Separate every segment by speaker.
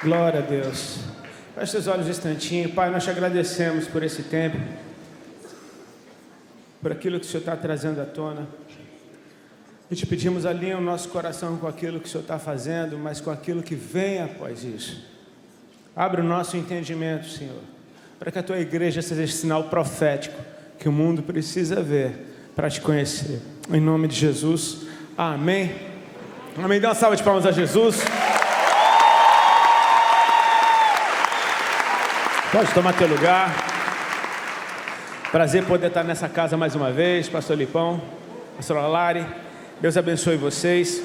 Speaker 1: Glória a Deus. Feche seus olhos um instantinho. Pai, nós te agradecemos por esse tempo, por aquilo que o Senhor está trazendo à tona. E te pedimos, alinha o nosso coração com aquilo que o Senhor está fazendo, mas com aquilo que vem após isso. Abre o nosso entendimento, Senhor, para que a tua igreja seja esse sinal profético que o mundo precisa ver para te conhecer. Em nome de Jesus, amém. Amém. Dá uma salva de palmas a Jesus. Pode tomar teu lugar. Prazer poder estar nessa casa mais uma vez, pastor Lipão, pastor Lari. Deus abençoe vocês.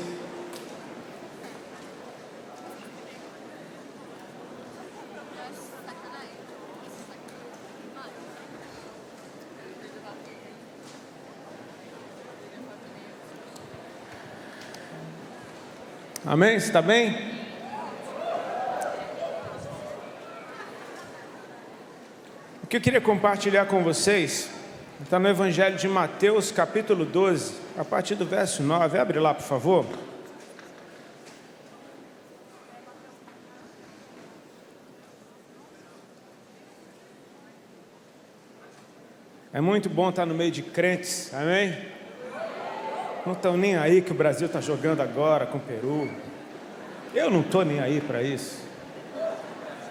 Speaker 1: Amém? Você está bem? O que eu queria compartilhar com vocês está no Evangelho de Mateus, capítulo 12, a partir do verso 9. Abre lá, por favor. É muito bom estar no meio de crentes, amém? Não estão nem aí que o Brasil está jogando agora com o Peru. Eu não estou nem aí para isso.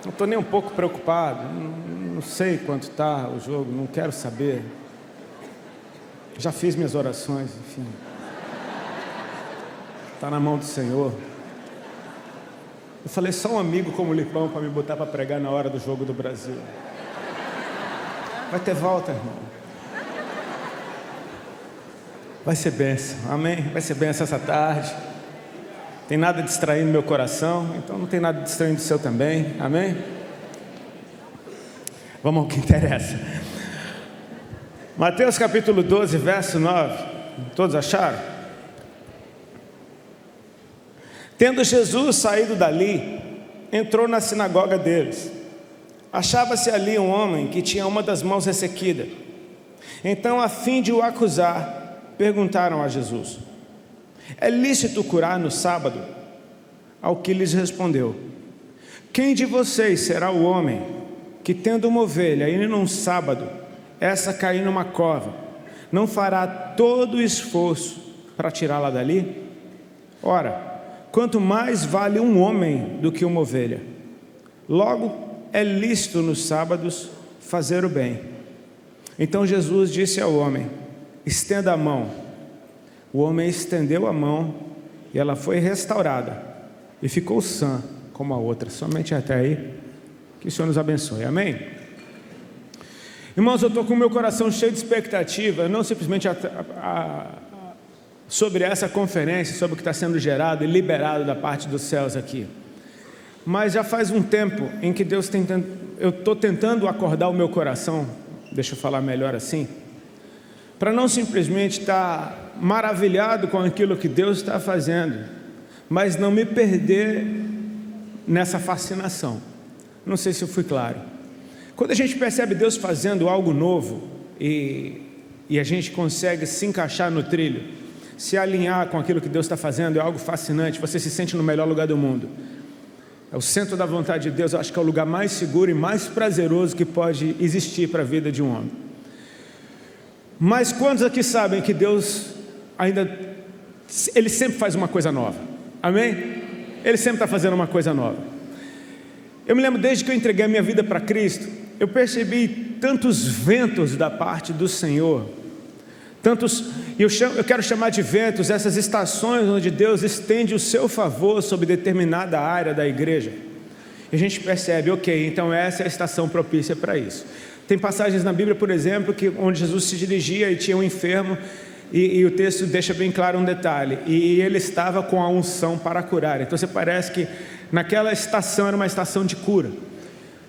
Speaker 1: Não estou nem um pouco preocupado. Não sei quanto está o jogo, não quero saber. Já fiz minhas orações, enfim. Está na mão do Senhor. Eu falei, só um amigo como o Lipão para me botar para pregar na hora do jogo do Brasil. Vai ter volta, irmão. Vai ser bênção, amém? Vai ser bênção essa tarde. Tem nada distraindo meu coração, então não tem nada distraindo o seu também, amém? Vamos ao que interessa. Mateus capítulo 12, verso 9. Todos acharam? Tendo Jesus saído dali, entrou na sinagoga deles. Achava-se ali um homem que tinha uma das mãos ressequida. Então, a fim de o acusar, perguntaram a Jesus: é lícito curar no sábado? Ao que lhes respondeu: quem de vocês será o homem que, tendo uma ovelha e num sábado, essa cair numa cova, não fará todo o esforço para tirá-la dali? Ora, quanto mais vale um homem do que uma ovelha. Logo, é lícito nos sábados fazer o bem. Então Jesus disse ao homem: estenda a mão. O homem estendeu a mão e ela foi restaurada e ficou sã como a outra. Somente até aí. Que o Senhor nos abençoe. Amém? Irmãos, eu estou com o meu coração cheio de expectativa, não simplesmente sobre essa conferência, sobre o que está sendo gerado e liberado da parte dos céus aqui. Mas já faz um tempo em que Deus eu estou tentando acordar o meu coração, deixa eu falar melhor assim, para não simplesmente estar maravilhado com aquilo que Deus está fazendo, mas não me perder nessa fascinação. Não sei se eu fui claro. Quando a gente percebe Deus fazendo algo novo e a gente consegue se encaixar no trilho, se alinhar com aquilo que Deus está fazendo, é algo fascinante. Você se sente no melhor lugar do mundo. É o centro da vontade de Deus. Eu acho que é o lugar mais seguro e mais prazeroso que pode existir para a vida de um homem. Mas quantos aqui sabem que Deus Ele sempre faz uma coisa nova? Amém? Ele sempre está fazendo uma coisa nova. Eu me lembro, desde que eu entreguei a minha vida para Cristo, eu percebi tantos ventos da parte do Senhor, eu quero chamar de ventos essas estações onde Deus estende o seu favor sobre determinada área da igreja. E a gente percebe, ok, então essa é a estação propícia para isso. Tem passagens na Bíblia, por exemplo, onde Jesus se dirigia e tinha um enfermo, e o texto deixa bem claro um detalhe: e ele estava com a unção para curar. Então você parece que naquela estação era uma estação de cura.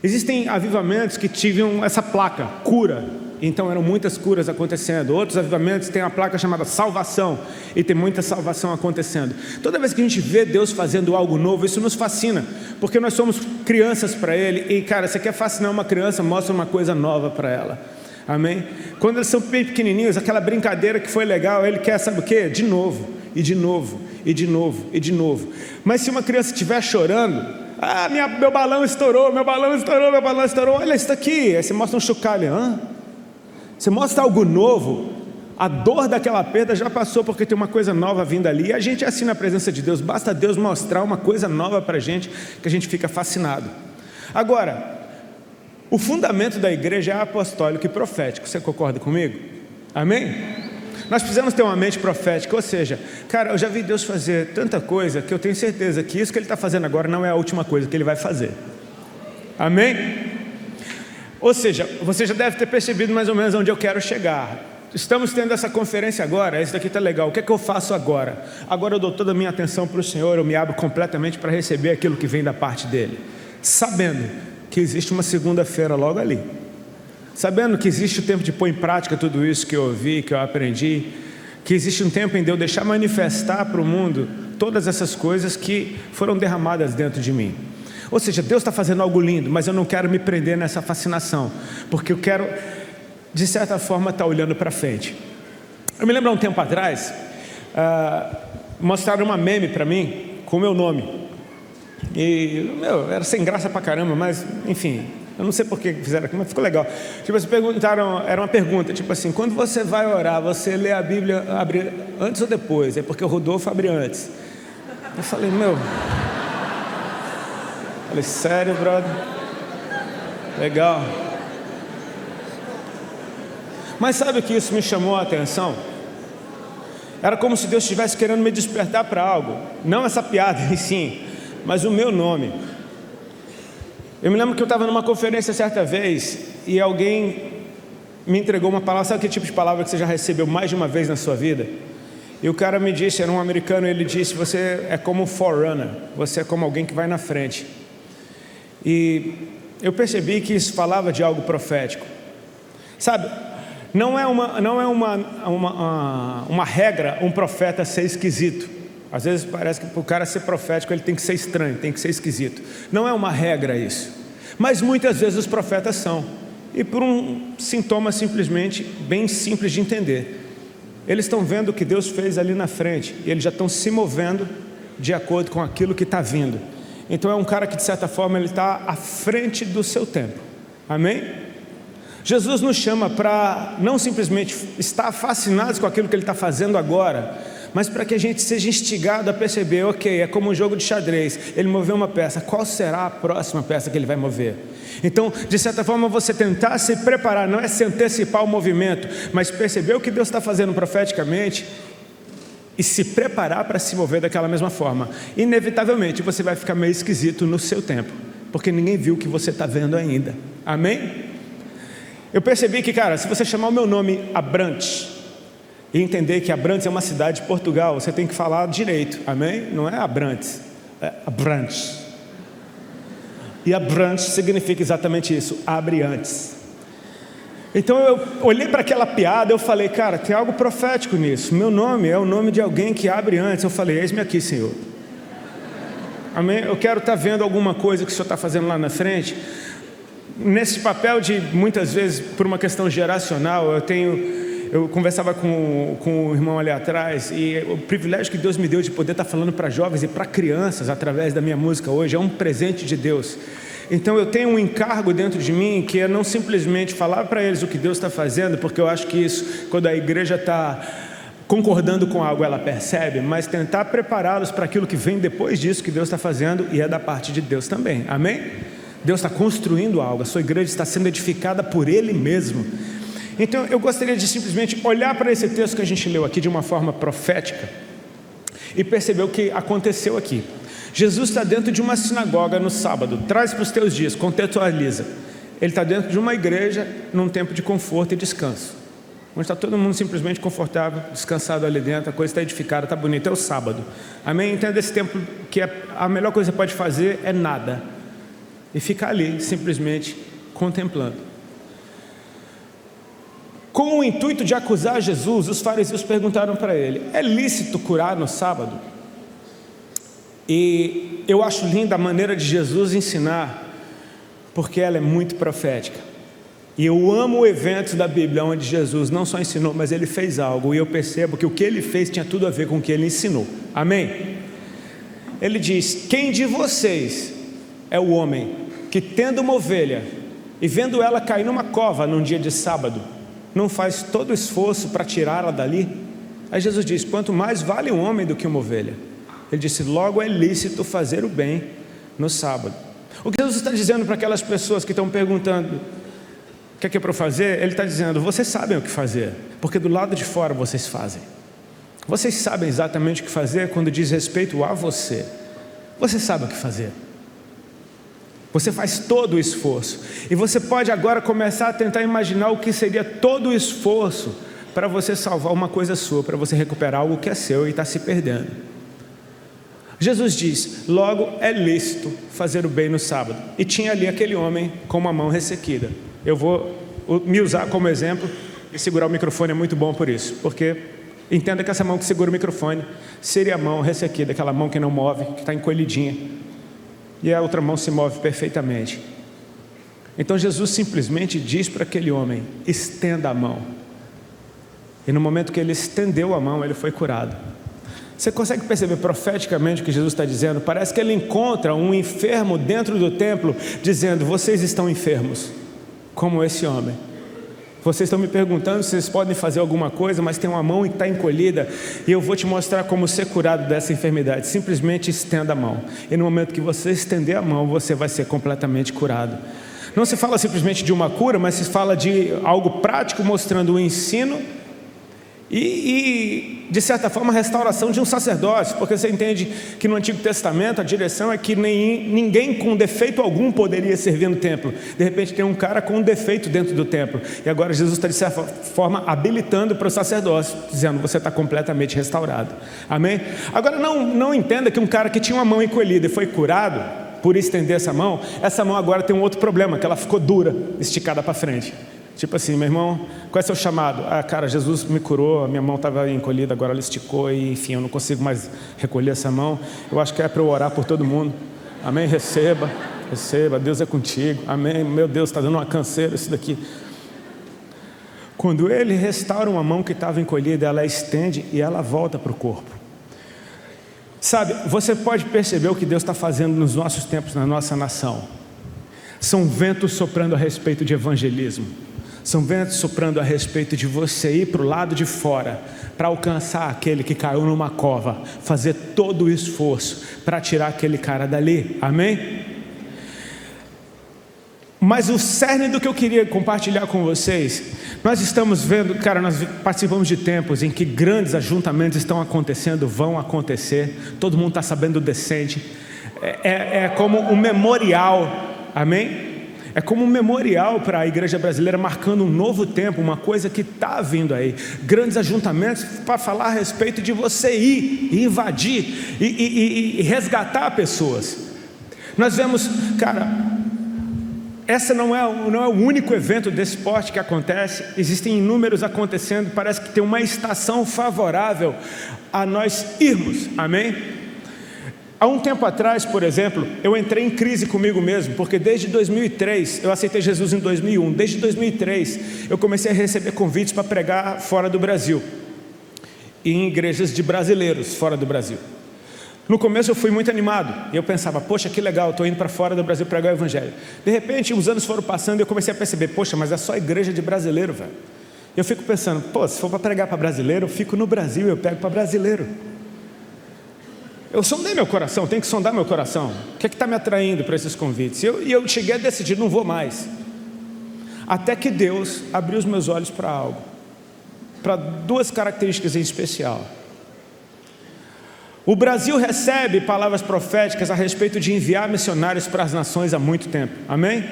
Speaker 1: Existem avivamentos que tinham essa placa, cura, então eram muitas curas acontecendo. Outros avivamentos têm a placa chamada salvação, e tem muita salvação acontecendo. Toda vez que a gente vê Deus fazendo algo novo, isso nos fascina, porque nós somos crianças para Ele. E cara, você quer fascinar uma criança, mostra uma coisa nova para ela. Amém? Quando eles são bem pequenininhos, aquela brincadeira que foi legal, ele quer, sabe o quê? De novo, e de novo, e de novo, e de novo. Mas se uma criança estiver chorando, Ah, meu balão estourou, meu balão estourou, meu balão estourou. Olha isso aqui. Aí você mostra um chocalho. Você mostra algo novo. A dor daquela perda já passou, porque tem uma coisa nova vindo ali. E a gente é assim na presença de Deus. Basta Deus mostrar uma coisa nova para a gente, que a gente fica fascinado. Agora, o fundamento da igreja é apostólico e profético. Você concorda comigo? Amém? Nós precisamos ter uma mente profética, ou seja, cara, eu já vi Deus fazer tanta coisa que eu tenho certeza que isso que Ele está fazendo agora não é a última coisa que Ele vai fazer. Amém? Ou seja, você já deve ter percebido mais ou menos onde eu quero chegar. Estamos tendo essa conferência agora, isso daqui está legal. O que é que eu faço agora? Agora eu dou toda a minha atenção para o Senhor, eu me abro completamente para receber aquilo que vem da parte dEle, sabendo que existe uma segunda-feira logo ali. Sabendo que existe o tempo de pôr em prática tudo isso que eu ouvi, que eu aprendi, que existe um tempo em de eu deixar manifestar para o mundo todas essas coisas que foram derramadas dentro de mim. Ou seja, Deus está fazendo algo lindo, mas eu não quero me prender nessa fascinação, porque eu quero, de certa forma, estar olhando para frente. Eu me lembro há um tempo atrás, mostraram uma meme para mim com o meu nome. E, era sem graça pra caramba, mas, enfim... Eu não sei por que fizeram aqui, mas ficou legal. Tipo, eles perguntaram, era uma pergunta, tipo assim, quando você vai orar, você lê a Bíblia antes ou depois? É porque o Rodolfo abre antes. Eu falei, falei, sério, brother? Legal. Mas sabe o que isso me chamou a atenção? Era como se Deus estivesse querendo me despertar para algo. Não essa piada em si, mas o meu nome. Eu me lembro que eu estava numa conferência certa vez e alguém me entregou uma palavra. Sabe que tipo de palavra que você já recebeu mais de uma vez na sua vida? E o cara me disse, era um americano, ele disse, você é como um forerunner, você é como alguém que vai na frente. E eu percebi que isso falava de algo profético. Sabe, não é uma regra um profeta ser esquisito. Às vezes parece que para o cara ser profético ele tem que ser estranho, tem que ser esquisito. Não é uma regra isso. Mas muitas vezes os profetas são. E por um sintoma simplesmente bem simples de entender. Eles estão vendo o que Deus fez ali na frente. E eles já estão se movendo de acordo com aquilo que está vindo. Então é um cara que de certa forma ele está à frente do seu tempo. Amém? Jesus nos chama para não simplesmente estar fascinados com aquilo que Ele está fazendo agora, mas para que a gente seja instigado a perceber, ok, é como um jogo de xadrez, ele moveu uma peça, qual será a próxima peça que ele vai mover? Então, de certa forma, você tentar se preparar, não é se antecipar o movimento, mas perceber o que Deus está fazendo profeticamente e se preparar para se mover daquela mesma forma. Inevitavelmente, você vai ficar meio esquisito no seu tempo, porque ninguém viu o que você está vendo ainda. Amém? Eu percebi que, cara, se você chamar o meu nome Abrantes, e entender que Abrantes é uma cidade de Portugal, você tem que falar direito, amém? Não é Abrantes, é Abrantes. E Abrantes significa exatamente isso, abre antes. Então eu olhei para aquela piada, eu falei, cara, tem algo profético nisso. Meu nome é o nome de alguém que abre antes. Eu falei, eis-me aqui, Senhor. Amém? Eu quero estar vendo alguma coisa que o Senhor está fazendo lá na frente. Nesse papel de, muitas vezes, por uma questão geracional, eu conversava com o irmão ali atrás, e o privilégio que Deus me deu de poder estar falando para jovens e para crianças através da minha música hoje é um presente de Deus. Então eu tenho um encargo dentro de mim que é não simplesmente falar para eles o que Deus está fazendo, porque eu acho que isso, quando a igreja está concordando com algo, ela percebe, mas tentar prepará-los para aquilo que vem depois disso que Deus está fazendo, e é da parte de Deus também, amém? Deus está construindo algo, a sua igreja está sendo edificada por Ele mesmo. Então eu gostaria de simplesmente olhar para esse texto que a gente leu aqui de uma forma profética e perceber o que aconteceu aqui. Jesus está dentro de uma sinagoga no sábado. Traz para os teus dias, contextualiza. Ele está dentro de uma igreja num tempo de conforto e descanso, onde está todo mundo simplesmente confortável, descansado ali dentro, a coisa está edificada, está bonita, é o sábado, amém? Entenda esse tempo que a melhor coisa que você pode fazer é nada, e ficar ali simplesmente contemplando. Com o intuito de acusar Jesus, os fariseus perguntaram para ele, é lícito curar no sábado? E eu acho linda a maneira de Jesus ensinar, porque ela é muito profética. E eu amo eventos da Bíblia onde Jesus não só ensinou, mas Ele fez algo, e eu percebo que o que Ele fez tinha tudo a ver com o que Ele ensinou, amém? Ele diz, quem de vocês é o homem que, tendo uma ovelha e vendo ela cair numa cova num dia de sábado, não faz todo o esforço para tirá-la dali? Aí Jesus diz: quanto mais vale um homem do que uma ovelha. Ele disse: logo é lícito fazer o bem no sábado. O que Jesus está dizendo para aquelas pessoas que estão perguntando: o que é para eu fazer? Ele está dizendo: vocês sabem o que fazer, porque do lado de fora vocês fazem. Vocês sabem exatamente o que fazer quando diz respeito a você. Você sabe o que fazer. Você faz todo o esforço. E você pode agora começar a tentar imaginar o que seria todo o esforço para você salvar uma coisa sua, para você recuperar algo que é seu e está se perdendo. Jesus diz: logo é lícito fazer o bem no sábado. E tinha ali aquele homem com uma mão ressequida. Eu vou me usar como exemplo, e segurar o microfone é muito bom por isso, porque entenda que essa mão que segura o microfone seria a mão ressequida, aquela mão que não move, que está encolhidinha, e a outra mão se move perfeitamente. Então Jesus simplesmente diz para aquele homem: estenda a mão. E no momento que ele estendeu a mão, ele foi curado. Você consegue perceber profeticamente o que Jesus está dizendo? Parece que ele encontra um enfermo dentro do templo, dizendo: vocês estão enfermos, como esse homem. Vocês estão me perguntando se vocês podem fazer alguma coisa, mas tem uma mão que está encolhida, e eu vou te mostrar como ser curado dessa enfermidade. Simplesmente estenda a mão, e no momento que você estender a mão, você vai ser completamente curado. Não se fala simplesmente de uma cura, mas se fala de algo prático, mostrando o ensino e de certa forma, a restauração de um sacerdócio, porque você entende que no Antigo Testamento a direção é que ninguém com defeito algum poderia servir no templo. De repente tem um cara com um defeito dentro do templo, e agora Jesus está de certa forma habilitando para o sacerdócio, dizendo: você está completamente restaurado. Amém? Agora não entenda que um cara que tinha uma mão encolhida e foi curado por estender essa mão agora tem um outro problema, que ela ficou dura, esticada para frente. Tipo assim: meu irmão, qual é o seu chamado? Cara, Jesus me curou, a minha mão estava encolhida, agora ela esticou e enfim, eu não consigo mais recolher essa mão. Eu acho que é para eu orar por todo mundo. Amém? Receba, Deus é contigo. Amém? Meu Deus, está dando uma canseira isso daqui. Quando ele restaura uma mão que estava encolhida, ela estende e ela volta para o corpo. Sabe, você pode perceber o que Deus está fazendo nos nossos tempos, na nossa nação. São ventos soprando a respeito de evangelismo. São ventos soprando a respeito de você ir para o lado de fora, para alcançar aquele que caiu numa cova, fazer todo o esforço para tirar aquele cara dali. Amém? Mas o cerne do que eu queria compartilhar com vocês, nós estamos vendo, nós participamos de tempos em que grandes ajuntamentos estão acontecendo, vão acontecer, todo mundo está sabendo decente, é como um memorial, amém? É como um memorial para a igreja brasileira, marcando um novo tempo, uma coisa que está vindo aí. Grandes ajuntamentos para falar a respeito de você ir, e invadir, e resgatar pessoas. Nós vemos, essa não é o único evento desse porte que acontece. Existem inúmeros acontecendo, parece que tem uma estação favorável a nós irmos, amém? Há um tempo atrás, por exemplo, eu entrei em crise comigo mesmo, porque desde 2003, eu aceitei Jesus em 2001, desde 2003, eu comecei a receber convites para pregar fora do Brasil, em igrejas de brasileiros fora do Brasil. No começo eu fui muito animado, e eu pensava: poxa, que legal, estou indo para fora do Brasil pregar o evangelho. De repente, os anos foram passando e eu comecei a perceber: poxa, mas é só igreja de brasileiro, velho. Eu fico pensando: se for para pregar para brasileiro, eu fico no Brasil, eu pego para brasileiro. Eu sondei meu coração, tenho que sondar meu coração. O que está me atraindo para esses convites? E eu cheguei a decidir: não vou mais. Até que Deus abriu os meus olhos para algo, para duas características em especial. O Brasil recebe palavras proféticas a respeito de enviar missionários para as nações há muito tempo, amém?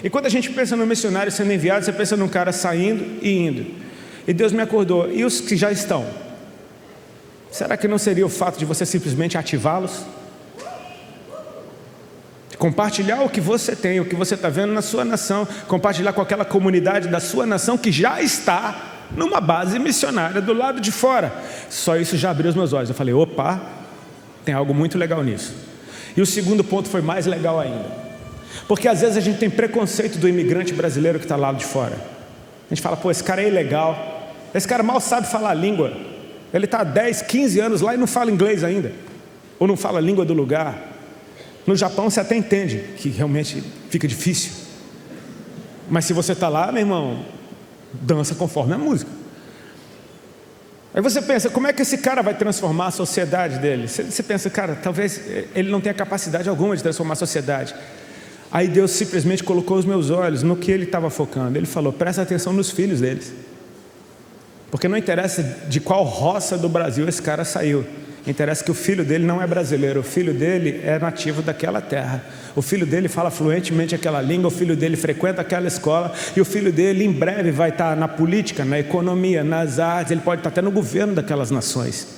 Speaker 1: E quando a gente pensa no missionário sendo enviado, você pensa num cara saindo e indo. E Deus me acordou: e os que já estão? Será que não seria o fato de você simplesmente ativá-los? Compartilhar o que você tem, o que você está vendo na sua nação, compartilhar com aquela comunidade da sua nação que já está numa base missionária do lado de fora. Só isso já abriu os meus olhos. Eu falei: opa, tem algo muito legal nisso. E o segundo ponto foi mais legal ainda, porque às vezes a gente tem preconceito do imigrante brasileiro que está lá de fora. A gente fala: esse cara é ilegal, esse cara mal sabe falar a língua. Ele está há 10, 15 anos lá e não fala inglês ainda, ou não fala a língua do lugar. No Japão você até entende que realmente fica difícil. Mas se você está lá, meu irmão, dança conforme a música. Aí você pensa, como é que esse cara vai transformar a sociedade dele? Você pensa, cara, talvez ele não tenha capacidade alguma de transformar a sociedade. Aí Deus simplesmente colocou os meus olhos no que ele estava focando. Ele falou, presta atenção nos filhos deles. Porque não interessa de qual roça do Brasil esse cara saiu. Interessa que o filho dele não é brasileiro, o filho dele é nativo daquela terra. O filho dele fala fluentemente aquela língua, o filho dele frequenta aquela escola, e o filho dele em breve vai estar na política, na economia, nas artes, ele pode estar até no governo daquelas nações.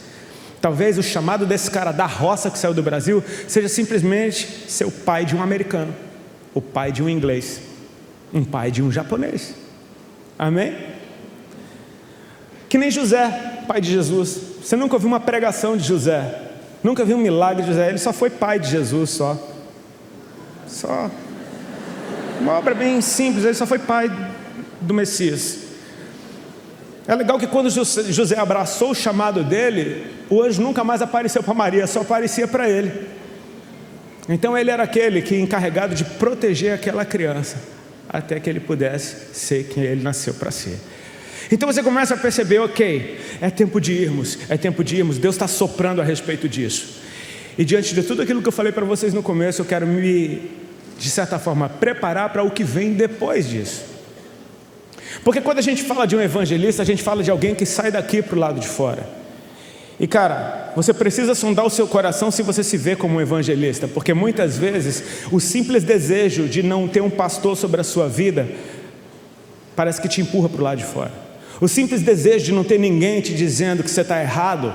Speaker 1: Talvez o chamado desse cara da roça que saiu do Brasil seja simplesmente ser o pai de um americano, o pai de um inglês, um pai de um japonês. Amém? Que nem José, pai de Jesus. Você nunca ouviu uma pregação de José, nunca viu um milagre de José, ele só foi pai de Jesus, só uma obra bem simples, ele só foi pai do Messias. É legal que quando José abraçou o chamado dele, o anjo nunca mais apareceu para Maria, só aparecia para ele. Então ele era aquele que encarregado de proteger aquela criança, até que ele pudesse ser quem ele nasceu para ser. Então você começa a perceber, ok, é tempo de irmos, Deus está soprando a respeito disso. E diante de tudo aquilo que eu falei para vocês no começo, eu quero me, de certa forma, preparar para o que vem depois disso. Porque quando a gente fala de um evangelista, a gente fala de alguém que sai daqui para o lado de fora. E cara, você precisa sondar o seu coração se você se vê como um evangelista, porque muitas vezes o simples desejo de não ter um pastor sobre a sua vida parece que te empurra para o lado de fora. O simples desejo de não ter ninguém te dizendo que você está errado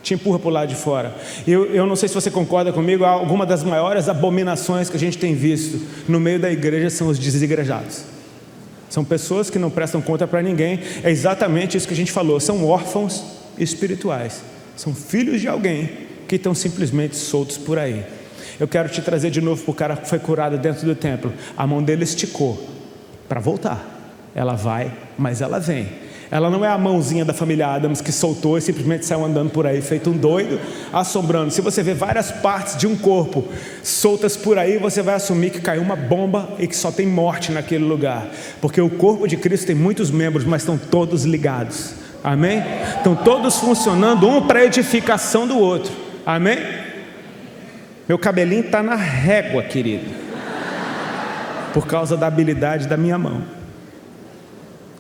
Speaker 1: te empurra para o lado de fora. Eu não sei se você concorda comigo, alguma das maiores abominações que a gente tem visto no meio da igreja são os desigrejados. São pessoas que não prestam conta para ninguém. É exatamente isso que a gente falou, são órfãos espirituais, são filhos de alguém que estão simplesmente soltos por aí. Eu quero te trazer de novo para o cara que foi curado dentro do templo. A mão dele esticou para voltar. Ela vai, mas ela vem. Ela não é a mãozinha da família Adams que soltou e simplesmente saiu andando por aí feito um doido, assombrando. Se você vê várias partes de um corpo soltas por aí, você vai assumir que caiu uma bomba e que só tem morte naquele lugar. Porque o corpo de Cristo tem muitos membros, mas estão todos ligados. Amém? Estão todos funcionando um para a edificação do outro. Amém? Meu cabelinho está na régua, querido, por causa da habilidade da minha mão.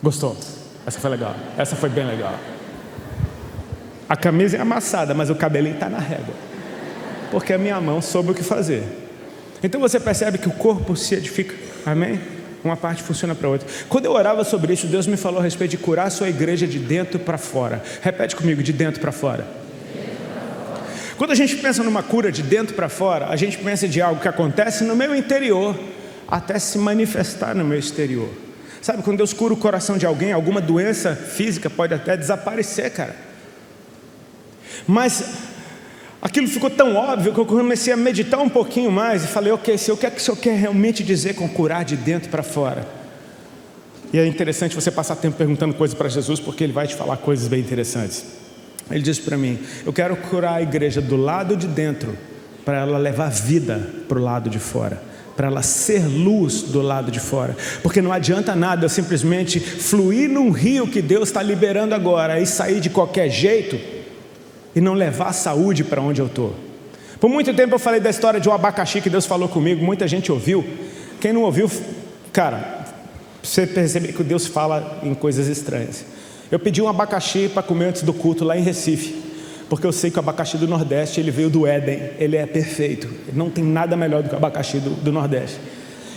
Speaker 1: Gostou? Essa foi legal. Essa foi bem legal. A camisa é amassada, mas o cabelinho está na régua, porque a minha mão soube o que fazer. Então você percebe que o corpo se edifica. Amém? Uma parte funciona para a outra. Quando eu orava sobre isso, Deus me falou a respeito de curar a sua igreja de dentro para fora. Repete comigo, de dentro para fora. Quando a gente pensa numa cura de dentro para fora, a gente pensa de algo que acontece no meu interior até se manifestar no meu exterior. Sabe, quando Deus cura o coração de alguém, alguma doença física pode até desaparecer, cara. Mas aquilo ficou tão óbvio que eu comecei a meditar um pouquinho mais e falei, ok, se o que é que o Senhor quer realmente dizer com curar de dentro para fora? E é interessante você passar tempo perguntando coisas para Jesus, porque Ele vai te falar coisas bem interessantes. Ele disse para mim, eu quero curar a igreja do lado de dentro, para ela levar vida para o lado de fora, para ela ser luz do lado de fora. Porque não adianta nada eu simplesmente fluir num rio que Deus está liberando agora e sair de qualquer jeito e não levar a saúde para onde eu estou. Por muito tempo eu falei da história de um abacaxi que Deus falou comigo, muita gente ouviu. Quem não ouviu, cara, você percebe que Deus fala em coisas estranhas. Eu pedi um abacaxi para comer antes do culto lá em Recife, porque eu sei que o abacaxi do Nordeste, ele veio do Éden, ele é perfeito, não tem nada melhor do que o abacaxi do Nordeste.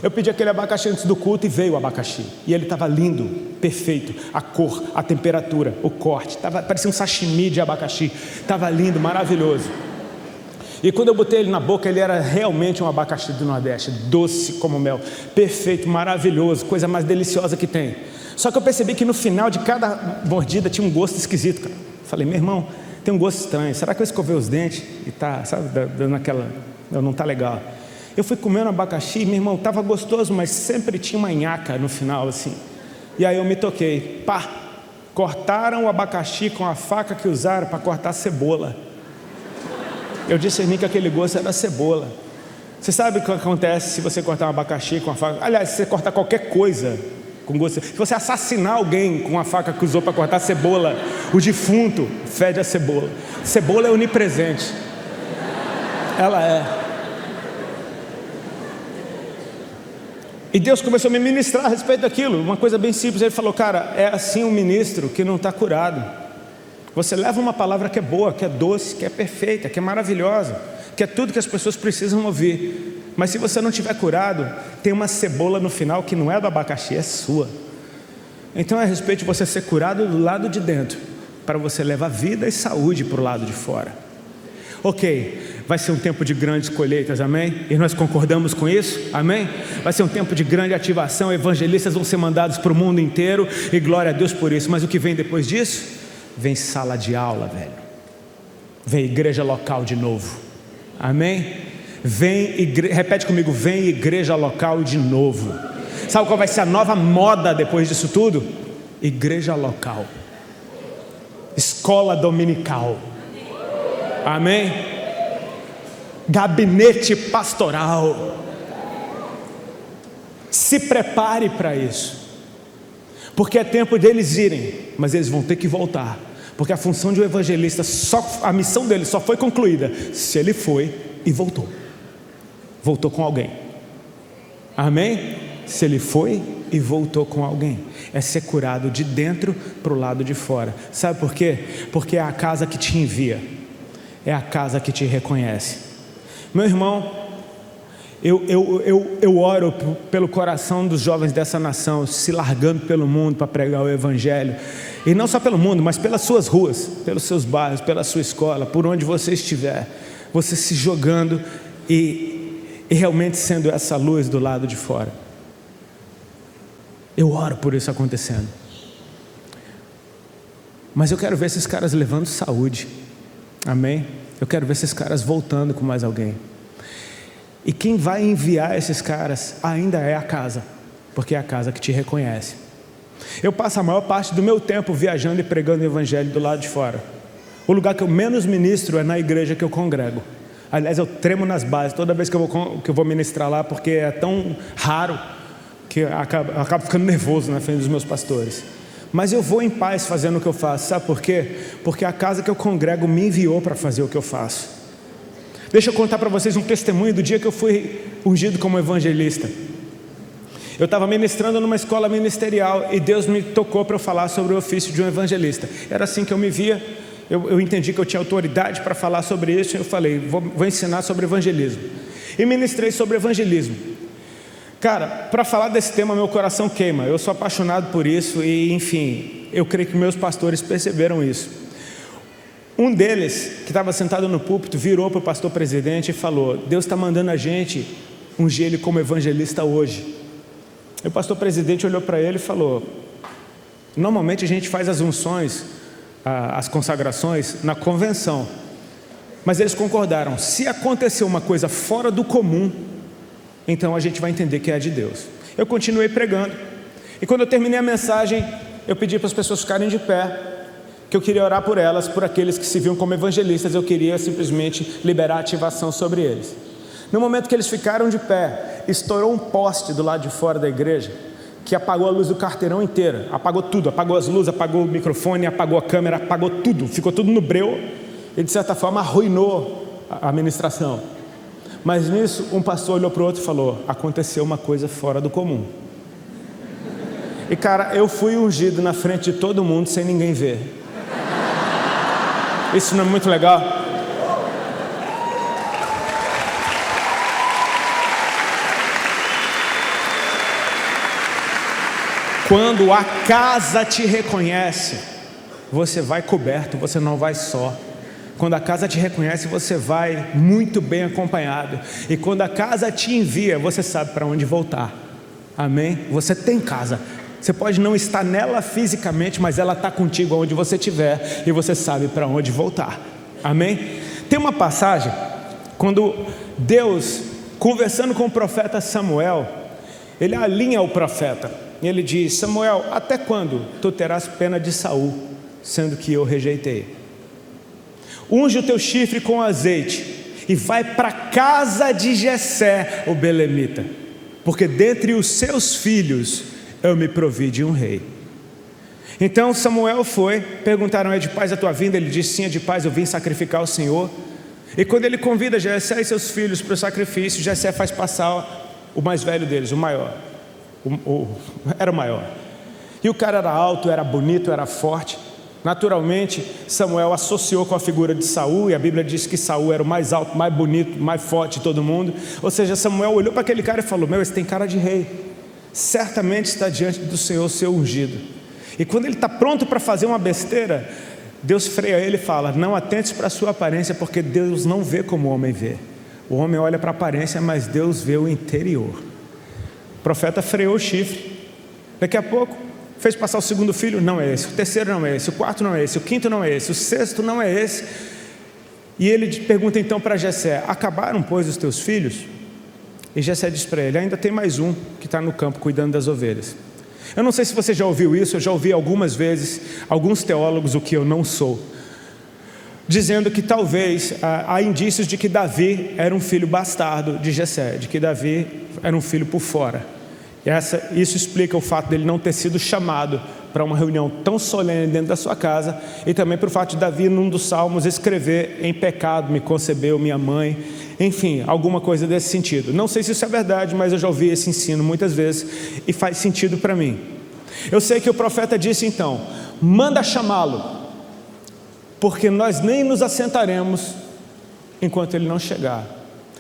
Speaker 1: Eu pedi aquele abacaxi antes do culto e veio o abacaxi, e ele estava lindo, perfeito, a cor, a temperatura, o corte, parecia um sashimi de abacaxi, estava lindo, maravilhoso. E quando eu botei ele na boca, ele era realmente um abacaxi do Nordeste, doce como mel, perfeito, maravilhoso, coisa mais deliciosa que tem. Só que eu percebi que no final de cada mordida tinha um gosto esquisito, cara. Falei, meu irmão, tem um gosto estranho, será que eu escovei os dentes e tá, sabe, dando aquela, não tá legal. Eu fui comendo abacaxi, meu irmão, estava gostoso, mas sempre tinha uma nhaca no final, assim. E aí eu me toquei, pá, cortaram o abacaxi com a faca que usaram para cortar a cebola. Eu discerni que aquele gosto era cebola. Você sabe o que acontece se você cortar um abacaxi com a faca? Aliás, se você cortar qualquer coisa com gosto, se você assassinar alguém com a faca que usou para cortar cebola, o defunto fede a cebola. Cebola é onipresente. Ela é. E Deus começou a me ministrar a respeito daquilo, uma coisa bem simples. Ele falou: cara, é assim um ministro que não está curado. Você leva uma palavra que é boa, que é doce, que é perfeita, que é maravilhosa, que é tudo que as pessoas precisam ouvir. Mas se você não estiver curado, tem uma cebola no final que não é do abacaxi, é sua. Então é a respeito de você ser curado do lado de dentro, para você levar vida e saúde para o lado de fora. Ok, vai ser um tempo de grandes colheitas, amém? E nós concordamos com isso, amém? Vai ser um tempo de grande ativação, evangelistas vão ser mandados para o mundo inteiro, e glória a Deus por isso. Mas o que vem depois disso? Vem sala de aula, velho. Vem igreja local de novo, amém? Repete comigo, vem igreja local de novo. Sabe qual vai ser a nova moda depois disso tudo? Igreja local, escola dominical, amém? Gabinete pastoral. Se prepare para isso, porque é tempo deles irem, mas eles vão ter que voltar, porque a função de um evangelista, a missão dele só foi concluída se ele foi e voltou com alguém, amém? Se ele foi e voltou com alguém, é ser curado de dentro para o lado de fora. Sabe por quê? Porque é a casa que te envia, é a casa que te reconhece. Meu irmão, eu oro pelo coração dos jovens dessa nação, se largando pelo mundo para pregar o evangelho, e não só pelo mundo, mas pelas suas ruas, pelos seus bairros, pela sua escola, por onde você estiver, você se jogando e realmente sendo essa luz do lado de fora. Eu oro por isso acontecendo, mas eu quero ver esses caras levando saúde, amém? Eu quero ver esses caras voltando com mais alguém. E quem vai enviar esses caras ainda é a casa, porque é a casa que te reconhece. Eu passo a maior parte do meu tempo viajando e pregando o evangelho do lado de fora. O lugar que eu menos ministro é na igreja que eu congrego. Aliás, eu tremo nas bases toda vez que eu vou ministrar lá, porque é tão raro que eu acabo ficando nervoso na frente dos meus pastores. Mas eu vou em paz fazendo o que eu faço. Sabe por quê? Porque a casa que eu congrego me enviou para fazer o que eu faço. Deixa eu contar para vocês um testemunho do dia que eu fui ungido como evangelista. Eu estava ministrando numa escola ministerial e Deus me tocou para eu falar sobre o ofício de um evangelista. Era assim que eu me via. Eu entendi que eu tinha autoridade para falar sobre isso, e eu falei, vou ensinar sobre evangelismo. E ministrei sobre evangelismo. Cara, para falar desse tema, meu coração queima. Eu sou apaixonado por isso e, enfim, eu creio que meus pastores perceberam isso. Um deles, que estava sentado no púlpito, virou para o pastor presidente e falou: Deus está mandando a gente ungir ele como evangelista hoje. E o pastor presidente olhou para ele e falou: normalmente a gente faz as unções, as consagrações na convenção, mas eles concordaram, se acontecer uma coisa fora do comum, então a gente vai entender que é de Deus. Eu continuei pregando, e quando eu terminei a mensagem, eu pedi para as pessoas ficarem de pé, que eu queria orar por elas, por aqueles que se viam como evangelistas. Eu queria simplesmente liberar ativação sobre eles. No momento que eles ficaram de pé, estourou um poste do lado de fora da igreja, que apagou a luz do quarteirão inteira, apagou tudo, apagou as luzes, apagou o microfone, apagou a câmera, apagou tudo, ficou tudo no breu, e de certa forma arruinou a ministração. Mas nisso, um pastor olhou para o outro e falou: aconteceu uma coisa fora do comum. E cara, eu fui ungido na frente de todo mundo sem ninguém ver. Isso não é muito legal? Quando a casa te reconhece, você vai coberto, você não vai só. Quando a casa te reconhece, você vai muito bem acompanhado. E quando a casa te envia, você sabe para onde voltar. Amém? Você tem casa. Você pode não estar nela fisicamente, mas ela está contigo onde você estiver, e você sabe para onde voltar. Amém? Tem uma passagem, quando Deus, conversando com o profeta Samuel, ele alinha o profeta, e ele diz: Samuel, até quando tu terás pena de Saul, sendo que eu rejeitei? Unge o teu chifre com azeite, e vai para a casa de Jessé, o belemita, porque dentre os seus filhos eu me provi de um rei. Então Samuel foi, perguntaram: é de paz a tua vinda? Ele disse: sim, é de paz, eu vim sacrificar ao Senhor. E quando ele convida Jessé e seus filhos para o sacrifício, Jessé faz passar o mais velho deles, o maior, era o maior. E o cara era alto, era bonito, era forte. Naturalmente, Samuel associou com a figura de Saul, e a Bíblia diz que Saul era o mais alto, mais bonito, mais forte de todo mundo. Ou seja, Samuel olhou para aquele cara e falou: esse tem cara de rei, certamente está diante do Senhor, seu ungido. E quando ele está pronto para fazer uma besteira, Deus freia ele e fala: não atentes para a sua aparência, porque Deus não vê como o homem vê. O homem olha para a aparência, mas Deus vê o interior. O profeta freou o chifre. Daqui a pouco fez passar o segundo filho: não é esse, o terceiro não é esse, o quarto não é esse, o quinto não é esse, o sexto não é esse. E ele pergunta então para Jessé: acabaram, pois, os teus filhos? E Jessé diz para ele: ainda tem mais um que está no campo cuidando das ovelhas. Eu não sei se você já ouviu isso, eu já ouvi algumas vezes alguns teólogos, o que eu não sou, dizendo que talvez há indícios de que Davi era um filho bastardo de Jessé, de que Davi era um filho por fora. Isso explica o fato dele não ter sido chamado para uma reunião tão solene dentro da sua casa, e também para o fato de Davi, num dos salmos, escrever: em pecado me concebeu minha mãe. Enfim, alguma coisa desse sentido. Não sei se isso é verdade, mas eu já ouvi esse ensino muitas vezes e faz sentido para mim. Eu sei que o profeta disse então: manda chamá-lo, porque nós nem nos assentaremos enquanto ele não chegar.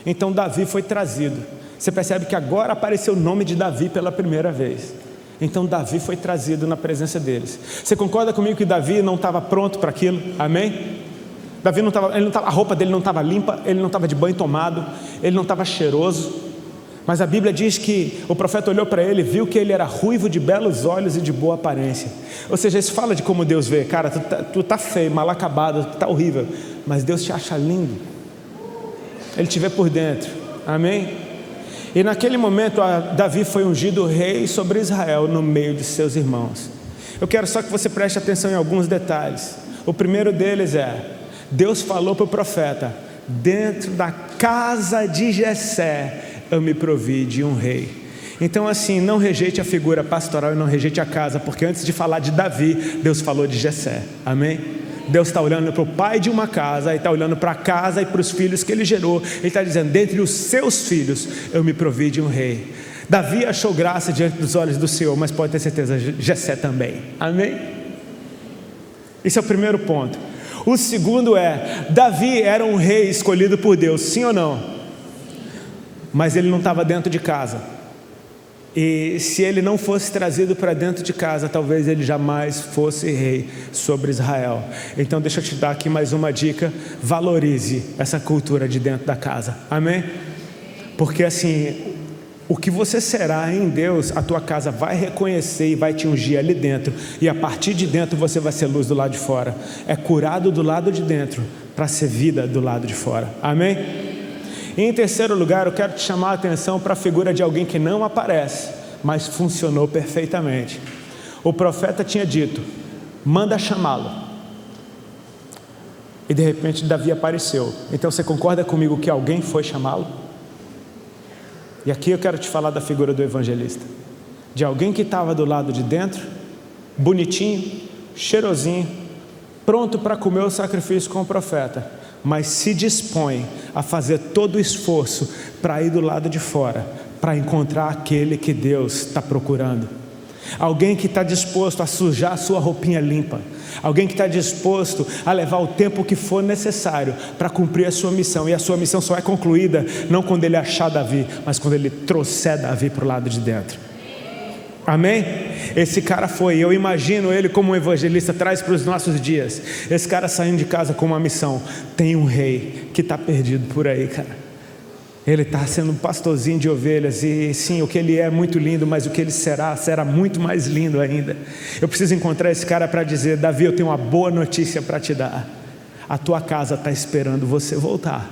Speaker 1: Então Davi foi trazido. Você percebe que agora apareceu o nome de Davi pela primeira vez. Então Davi foi trazido na presença deles. Você concorda comigo que Davi não estava pronto para aquilo? Amém? Davi não estava, a roupa dele não estava limpa, ele não estava de banho tomado, ele não estava cheiroso. Mas a Bíblia diz que o profeta olhou para ele, viu que ele era ruivo, de belos olhos e de boa aparência. Ou seja, isso fala de como Deus vê. Cara, tu tá feio, mal acabado, tu tá horrível, mas Deus te acha lindo. Ele te vê por dentro. Amém? E naquele momento Davi foi ungido rei sobre Israel no meio de seus irmãos. Eu quero só que você preste atenção em alguns detalhes. O primeiro deles é: Deus falou para o profeta: dentro da casa de Jessé eu me provi de um rei. Então assim, não rejeite a figura pastoral e não rejeite a casa, porque antes de falar de Davi, Deus falou de Jessé. Amém? Deus está olhando para o pai de uma casa, e está olhando para a casa e para os filhos que ele gerou. Ele está dizendo: dentre os seus filhos eu me provi de um rei. Davi achou graça diante dos olhos do Senhor, mas pode ter certeza, Jessé também. Amém? Esse é o primeiro ponto. O segundo é: Davi era um rei escolhido por Deus, sim ou não? Mas ele não estava dentro de casa. E se ele não fosse trazido para dentro de casa, talvez ele jamais fosse rei sobre Israel. Então deixa eu te dar aqui mais uma dica: valorize essa cultura de dentro da casa. Amém? Porque assim, o que você será em Deus, a tua casa vai reconhecer e vai te ungir ali dentro. E a partir de dentro você vai ser luz do lado de fora. É curado do lado de dentro para ser vida do lado de fora. Amém? E em terceiro lugar, eu quero te chamar a atenção para a figura de alguém que não aparece, mas funcionou perfeitamente. O profeta tinha dito: manda chamá-lo. E de repente Davi apareceu. Então você concorda comigo que alguém foi chamá-lo? E aqui eu quero te falar da figura do evangelista, de alguém que estava do lado de dentro, bonitinho, cheirosinho, pronto para comer o sacrifício com o profeta, mas se dispõe a fazer todo o esforço para ir do lado de fora, para encontrar aquele que Deus está procurando. Alguém que está disposto a sujar a sua roupinha limpa, alguém que está disposto a levar o tempo que for necessário para cumprir a sua missão. E a sua missão só é concluída não quando ele achar Davi, mas quando ele trouxer Davi para o lado de dentro. Amém? Esse cara foi, eu imagino ele como um evangelista, traz para os nossos dias, esse cara saindo de casa com uma missão. Tem um rei que está perdido por aí, cara. Ele está sendo um pastorzinho de ovelhas, e sim, o que ele é muito lindo, mas o que ele será muito mais lindo ainda. Eu preciso encontrar esse cara para dizer: Davi, eu tenho uma boa notícia para te dar. A tua casa está esperando você voltar.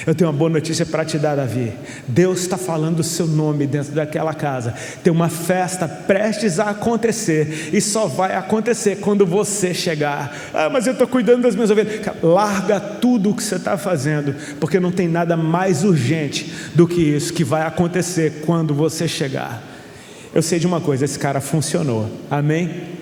Speaker 1: Eu tenho uma boa notícia para te dar, Davi. Deus está falando o seu nome dentro daquela casa. Tem uma festa prestes a acontecer, e só vai acontecer quando você chegar. Mas eu estou cuidando das minhas ovelhas. Larga tudo o que você está fazendo, porque não tem nada mais urgente do que isso que vai acontecer quando você chegar. Eu sei de uma coisa, esse cara funcionou. Amém?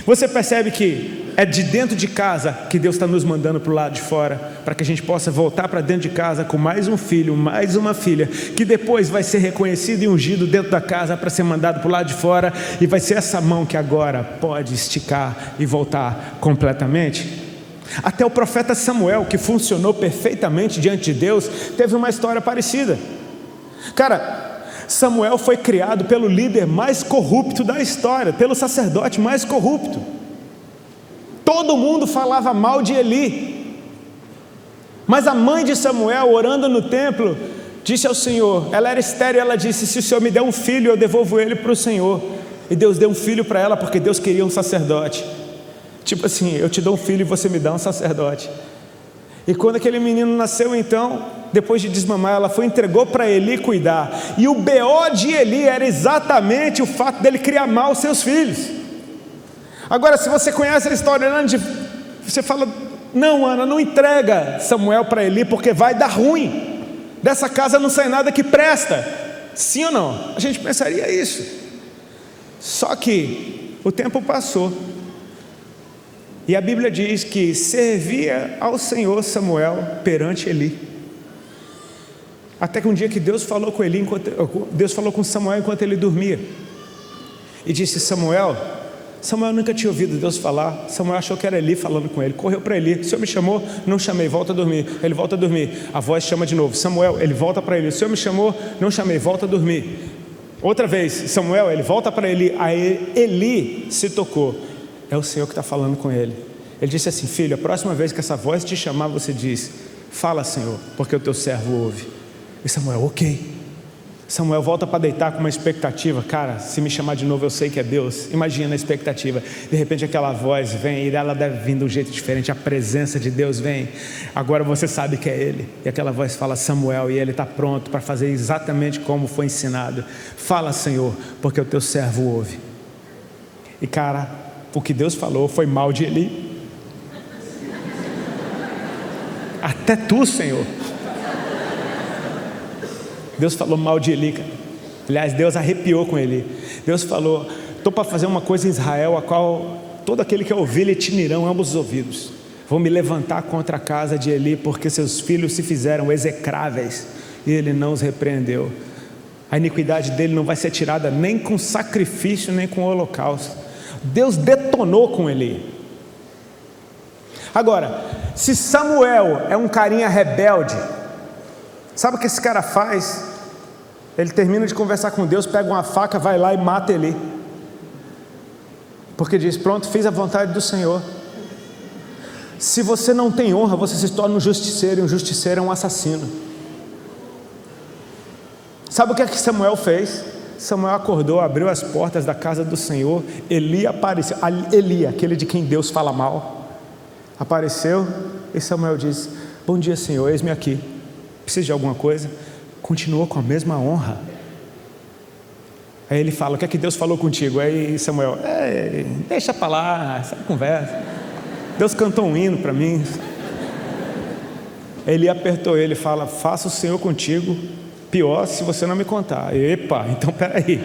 Speaker 1: Você percebe que é de dentro de casa que Deus está nos mandando para o lado de fora, para que a gente possa voltar para dentro de casa com mais um filho, mais uma filha, que depois vai ser reconhecido e ungido dentro da casa para ser mandado para o lado de fora, e vai ser essa mão que agora pode esticar e voltar completamente. Até o profeta Samuel, que funcionou perfeitamente diante de Deus, teve uma história parecida. Cara, Samuel foi criado pelo líder mais corrupto da história, pelo sacerdote mais corrupto. Todo mundo falava mal de Eli, mas a mãe de Samuel, orando no templo, disse ao Senhor, ela era estéril, ela disse: se o Senhor me der um filho, eu devolvo ele para o Senhor. E Deus deu um filho para ela, porque Deus queria um sacerdote. Tipo assim, eu te dou um filho e você me dá um sacerdote. E quando aquele menino nasceu, então, depois de desmamar, ela foi e entregou para Eli cuidar. E o BO de Eli era exatamente o fato dele criar mal os seus filhos. Agora, se você conhece a história, você fala: não, Ana, não entrega Samuel para Eli, porque vai dar ruim. Dessa casa não sai nada que presta. Sim ou não? A gente pensaria isso. Só que o tempo passou, e a Bíblia diz que servia ao Senhor Samuel perante Eli. Até que um dia que Deus falou com Eli, Deus falou com Samuel enquanto ele dormia, e disse: Samuel nunca tinha ouvido Deus falar. Samuel achou que era Eli falando com ele, correu para Eli: o Senhor me chamou? Não chamei, volta a dormir. Ele volta a dormir, a voz chama de novo: Samuel. Ele volta para Eli: o Senhor me chamou? Não chamei, volta a dormir. Outra vez, Samuel. Ele volta para Eli. Aí Eli se tocou: é o Senhor que está falando com ele. Ele disse assim: filho, a próxima vez que essa voz te chamar, você diz: fala, Senhor, porque o teu servo ouve. E Samuel: ok. Samuel volta para deitar com uma expectativa. Cara, se me chamar de novo, eu sei que é Deus. Imagina a expectativa. De repente aquela voz vem, e ela deve vir de um jeito diferente. A presença de Deus vem. Agora você sabe que é Ele. E aquela voz fala: Samuel. E ele está pronto para fazer exatamente como foi ensinado. Fala, Senhor, porque o teu servo ouve. E cara, o que Deus falou foi mal de Eli. Até tu, Senhor. Deus falou mal de Eli, cara. Aliás, Deus arrepiou com Eli. Deus falou: estou para fazer uma coisa em Israel, a qual todo aquele que ouvir lhe tinirão ambos os ouvidos. Vou me levantar contra a casa de Eli, porque seus filhos se fizeram execráveis, e ele não os repreendeu. A iniquidade dele não vai ser tirada nem com sacrifício, nem com holocausto. Deus detonou com Eli. Agora, se Samuel é um carinha rebelde, sabe o que esse cara faz? Ele termina de conversar com Deus, pega uma faca, vai lá e mata Eli, porque diz: pronto, fiz a vontade do Senhor. Se você não tem honra, você se torna um justiceiro, e um justiceiro é um assassino. Sabe o que é que Samuel fez? Samuel acordou, abriu as portas da casa do Senhor. Eli apareceu. Eli, aquele de quem Deus fala mal, apareceu, e Samuel disse: bom dia, Senhor, eis-me aqui. Precisa de alguma coisa? Continuou com a mesma honra. Aí ele fala: o que é que Deus falou contigo? Aí Samuel: deixa para lá, essa conversa. Deus cantou um hino para mim. Ele apertou ele e fala: faça o Senhor contigo pior se você não me contar. Epa, então peraí.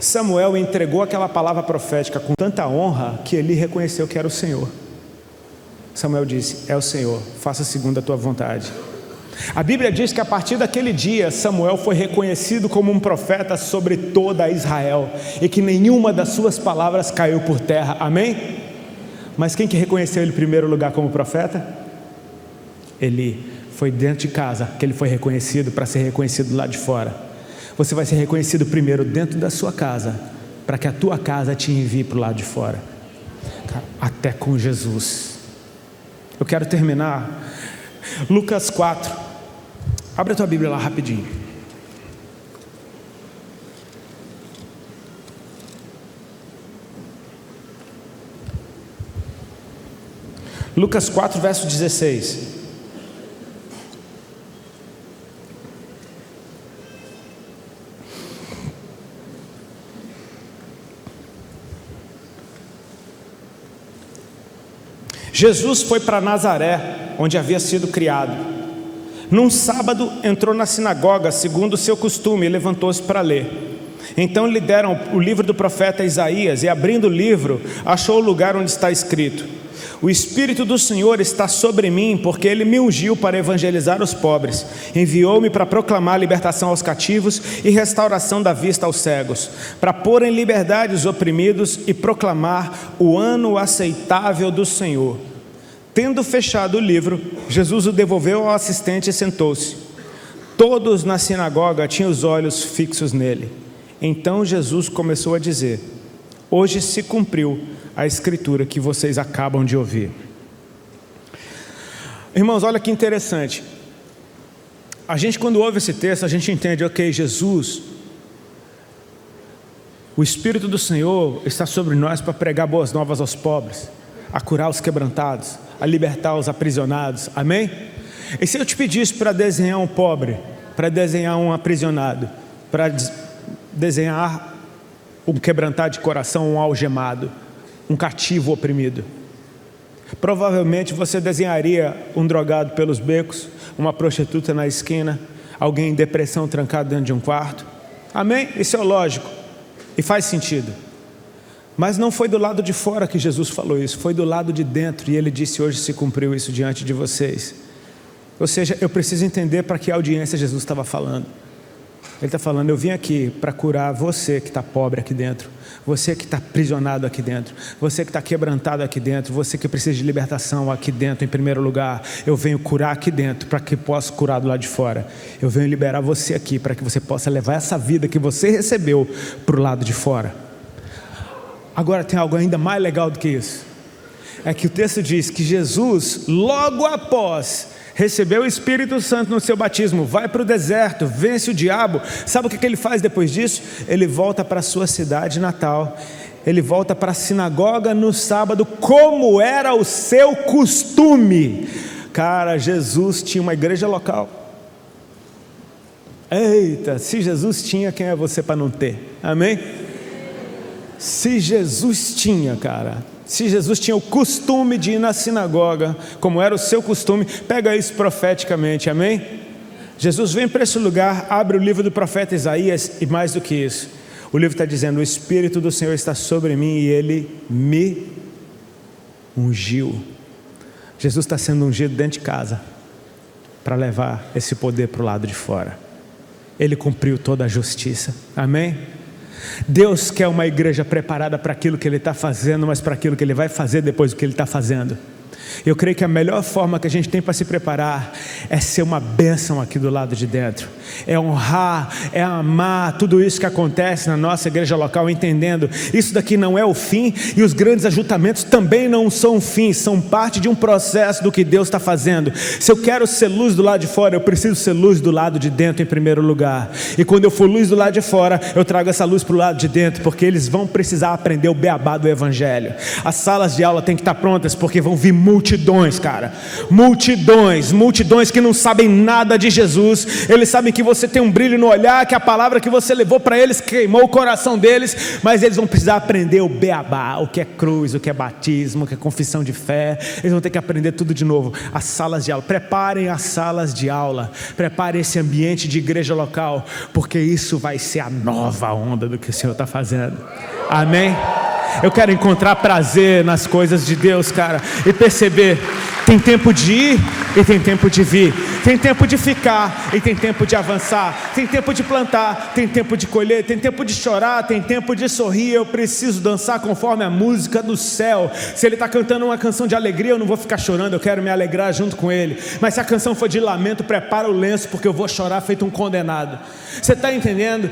Speaker 1: Samuel entregou aquela palavra profética com tanta honra que ele reconheceu que era o Senhor. Samuel disse: é o Senhor, faça segundo a tua vontade. A Bíblia diz que a partir daquele dia Samuel foi reconhecido como um profeta sobre toda Israel, e que nenhuma das suas palavras caiu por terra. Amém? Mas quem que reconheceu ele em primeiro lugar como profeta? Eli. Foi dentro de casa que ele foi reconhecido para ser reconhecido lá de fora. Você vai ser reconhecido primeiro dentro da sua casa, para que a tua casa te envie para o lado de fora. Até com Jesus. Eu quero terminar Lucas 4. Abre a tua Bíblia lá rapidinho. Lucas 4, verso 16. Jesus foi para Nazaré, onde havia sido criado. Num sábado entrou na sinagoga, segundo o seu costume, e levantou-se para ler. Então lhe deram o livro do profeta Isaías, e abrindo o livro, achou o lugar onde está escrito: o Espírito do Senhor está sobre mim, porque Ele me ungiu para evangelizar os pobres, enviou-me para proclamar libertação aos cativos e restauração da vista aos cegos, para pôr em liberdade os oprimidos e proclamar o ano aceitável do Senhor. Tendo fechado o livro, Jesus o devolveu ao assistente e sentou-se. Todos na sinagoga tinham os olhos fixos nele. Então Jesus começou a dizer: hoje se cumpriu a escritura que vocês acabam de ouvir. Irmãos, olha que interessante. A gente, quando ouve esse texto, a gente entende, ok, Jesus, o Espírito do Senhor está sobre nós para pregar boas novas aos pobres, a curar os quebrantados, a libertar os aprisionados, amém? E se eu te pedisse para desenhar um pobre, para desenhar um aprisionado, para desenhar um quebrantado de coração, um algemado, um cativo oprimido, provavelmente você desenharia um drogado pelos becos, uma prostituta na esquina, alguém em depressão trancado dentro de um quarto, amém? Isso é lógico e faz sentido. Mas não foi do lado de fora que Jesus falou isso, foi do lado de dentro, e Ele disse: hoje se cumpriu isso diante de vocês. Ou seja, eu preciso entender para que audiência Jesus estava falando. Ele está falando: eu vim aqui para curar você que está pobre aqui dentro, você que está aprisionado aqui dentro, você que está quebrantado aqui dentro, você que precisa de libertação aqui dentro em primeiro lugar. Eu venho curar aqui dentro para que possa curar do lado de fora. Eu venho liberar você aqui para que você possa levar essa vida que você recebeu para o lado de fora. Agora tem algo ainda mais legal do que isso. É que o texto diz que Jesus, logo após recebeu o Espírito Santo no seu batismo, vai para o deserto, vence o diabo. Sabe o que ele faz depois disso? Ele volta para a sua cidade natal, ele volta para a sinagoga no sábado, como era o seu costume. Cara, Jesus tinha uma igreja local. Eita, se Jesus tinha, quem é você para não ter? Amém? Se Jesus tinha, cara, se Jesus tinha o costume de ir na sinagoga, como era o seu costume, pega isso profeticamente, amém? Jesus vem para esse lugar, abre o livro do profeta Isaías, e mais do que isso, o livro está dizendo: o Espírito do Senhor está sobre mim e Ele me ungiu. Jesus está sendo ungido dentro de casa, para levar esse poder para o lado de fora. Ele cumpriu toda a justiça, amém? Deus quer uma igreja preparada para aquilo que Ele está fazendo, mas para aquilo que Ele vai fazer depois do que Ele está fazendo. Eu creio que a melhor forma que a gente tem para se preparar é ser uma bênção aqui do lado de dentro, é honrar, é amar tudo isso que acontece na nossa igreja local, entendendo, isso daqui não é o fim, e os grandes ajuntamentos também não são o fim, são parte de um processo do que Deus está fazendo. Se eu quero ser luz do lado de fora, eu preciso ser luz do lado de dentro em primeiro lugar, e quando eu for luz do lado de fora, eu trago essa luz para o lado de dentro, porque eles vão precisar aprender o beabá do Evangelho. As salas de aula têm que estar prontas, porque vão vir multidões, cara, multidões que não sabem nada de Jesus. Eles sabem que você tem um brilho no olhar, que a palavra que você levou para eles queimou o coração deles, mas eles vão precisar aprender o beabá, o que é cruz, o que é batismo, o que é confissão de fé. Eles vão ter que aprender tudo de novo. As salas de aula, preparem as salas de aula, preparem esse ambiente de igreja local, porque isso vai ser a nova onda do que o Senhor está fazendo, amém? Eu quero encontrar prazer nas coisas de Deus, cara, e perceber, tem tempo de ir e tem tempo de vir, tem tempo de ficar e tem tempo de avançar, tem tempo de plantar, tem tempo de colher, tem tempo de chorar, tem tempo de sorrir. Eu preciso dançar conforme a música do céu. Se ele está cantando uma canção de alegria, eu não vou ficar chorando, eu quero me alegrar junto com ele. Mas se a canção for de lamento, prepara o lenço, porque eu vou chorar feito um condenado. Você está entendendo?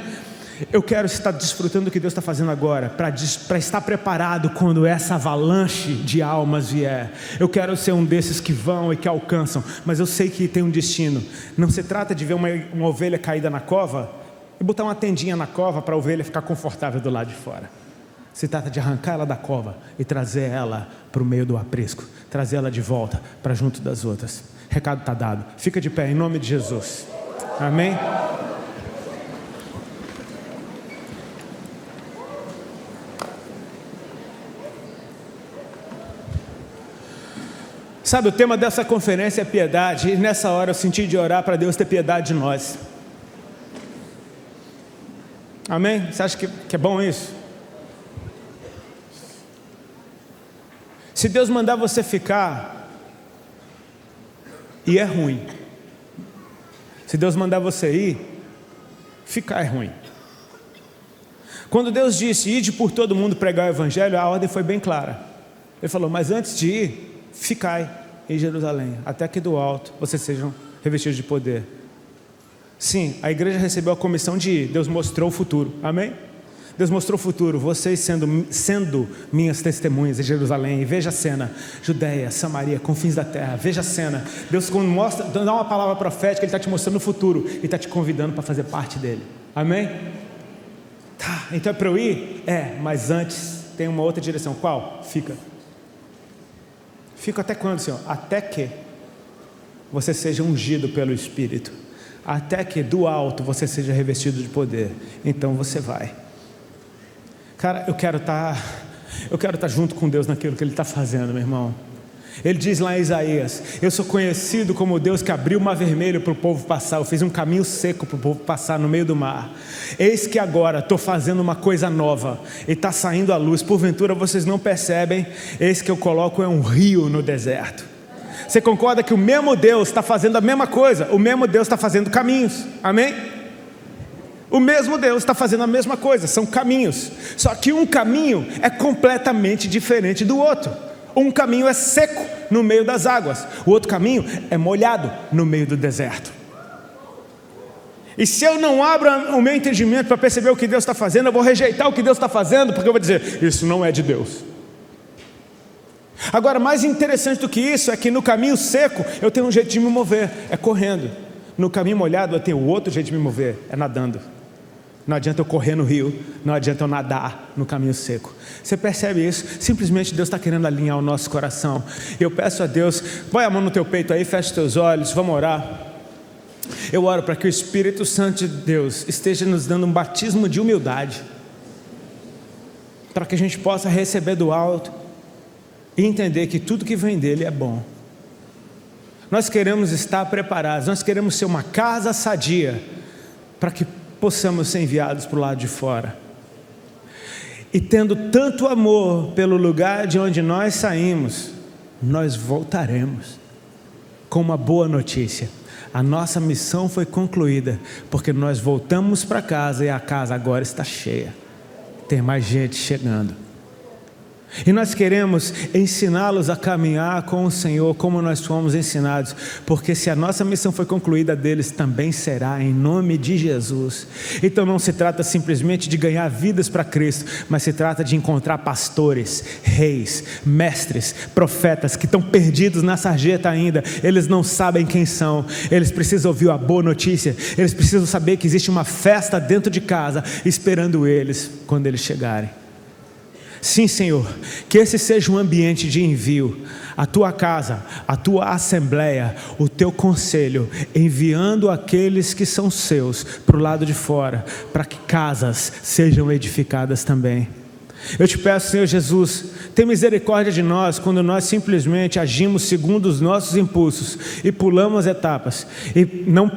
Speaker 1: Eu quero estar desfrutando do que Deus está fazendo agora, para estar preparado quando essa avalanche de almas vier. Eu quero ser um desses que vão e que alcançam, mas eu sei que tem um destino. Não se trata de ver uma ovelha caída na cova e botar uma tendinha na cova para a ovelha ficar confortável do lado de fora. Se trata de arrancar ela da cova e trazer ela para o meio do aprisco, trazer ela de volta para junto das outras. Recado está dado. Fica de pé em nome de Jesus, amém? Sabe, o tema dessa conferência é piedade, e nessa hora eu senti de orar para Deus ter piedade de nós. Amém? Você acha que é bom isso? Se Deus mandar você ficar, e é ruim. Se Deus mandar você ir, ficar é ruim. Quando Deus disse, ide por todo mundo pregar o evangelho, a ordem foi bem clara. Ele falou, mas antes de ir, ficai em Jerusalém, até que do alto vocês sejam revestidos de poder. Sim, a igreja recebeu a comissão de ir, Deus mostrou o futuro, amém? Deus mostrou o futuro, vocês sendo minhas testemunhas em Jerusalém. E veja a cena, Judeia, Samaria, confins da terra, veja a cena. Deus quando mostra, dá uma palavra profética, Ele está te mostrando o futuro e está te convidando para fazer parte dele, amém? Tá, então é para eu ir? Mas antes tem uma outra direção, qual? Fica até quando, Senhor? Até que você seja ungido pelo Espírito, até que do alto você seja revestido de poder, então você vai. Cara, eu quero estar junto com Deus naquilo que Ele está fazendo, meu irmão. Ele diz lá em Isaías, eu sou conhecido como Deus que abriu o mar vermelho para o povo passar, eu fiz um caminho seco para o povo passar no meio do mar. Eis que agora estou fazendo uma coisa nova, e está saindo a luz, porventura vocês não percebem, eis que eu coloco um rio no deserto. Você concorda que o mesmo Deus está fazendo a mesma coisa? O mesmo Deus está fazendo caminhos, amém? O mesmo Deus está fazendo a mesma coisa, são caminhos. Só que um caminho é completamente diferente do outro. Um caminho é seco no meio das águas, o outro caminho é molhado no meio do deserto. E se eu não abro o meu entendimento para perceber o que Deus está fazendo, eu vou rejeitar o que Deus está fazendo, porque eu vou dizer, isso não é de Deus. Agora, mais interessante do que isso é que no caminho seco eu tenho um jeito de me mover, é correndo. No caminho molhado eu tenho outro jeito de me mover, é nadando. Não adianta eu correr no rio, não adianta eu nadar no caminho seco. Você percebe isso? Simplesmente Deus está querendo alinhar o nosso coração. Eu peço a Deus, põe a mão no teu peito aí, fecha os teus olhos, vamos orar. Eu oro para que o Espírito Santo de Deus esteja nos dando um batismo de humildade, para que a gente possa receber do alto e entender que tudo que vem dele é bom. Nós queremos estar preparados, nós queremos ser uma casa sadia, para que possamos ser enviados para o lado de fora. E tendo tanto amor pelo lugar de onde nós saímos, nós voltaremos com uma boa notícia. A nossa missão foi concluída, porque nós voltamos para casa e a casa agora está cheia. Tem mais gente chegando. E nós queremos ensiná-los a caminhar com o Senhor como nós fomos ensinados, porque se a nossa missão foi concluída, deles também será, em nome de Jesus. Então não se trata simplesmente de ganhar vidas para Cristo, mas se trata de encontrar pastores, reis, mestres, profetas que estão perdidos na sarjeta ainda. Eles não sabem quem são, eles precisam ouvir a boa notícia, eles precisam saber que existe uma festa dentro de casa esperando eles quando eles chegarem. Sim, Senhor, que esse seja um ambiente de envio, a tua casa, a tua assembleia, o teu conselho, enviando aqueles que são seus para o lado de fora, para que casas sejam edificadas também. Eu te peço, Senhor Jesus, tem misericórdia de nós quando nós simplesmente agimos segundo os nossos impulsos e pulamos etapas e não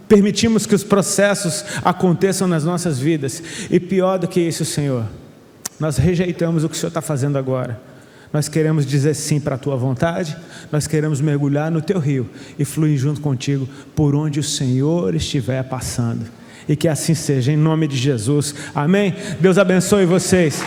Speaker 1: permitimos que os processos aconteçam nas nossas vidas. E pior do que isso, Senhor, nós rejeitamos o que o Senhor está fazendo agora. Nós queremos dizer sim para a tua vontade, nós queremos mergulhar no teu rio e fluir junto contigo por onde o Senhor estiver passando. E que assim seja, em nome de Jesus, amém? Deus abençoe vocês.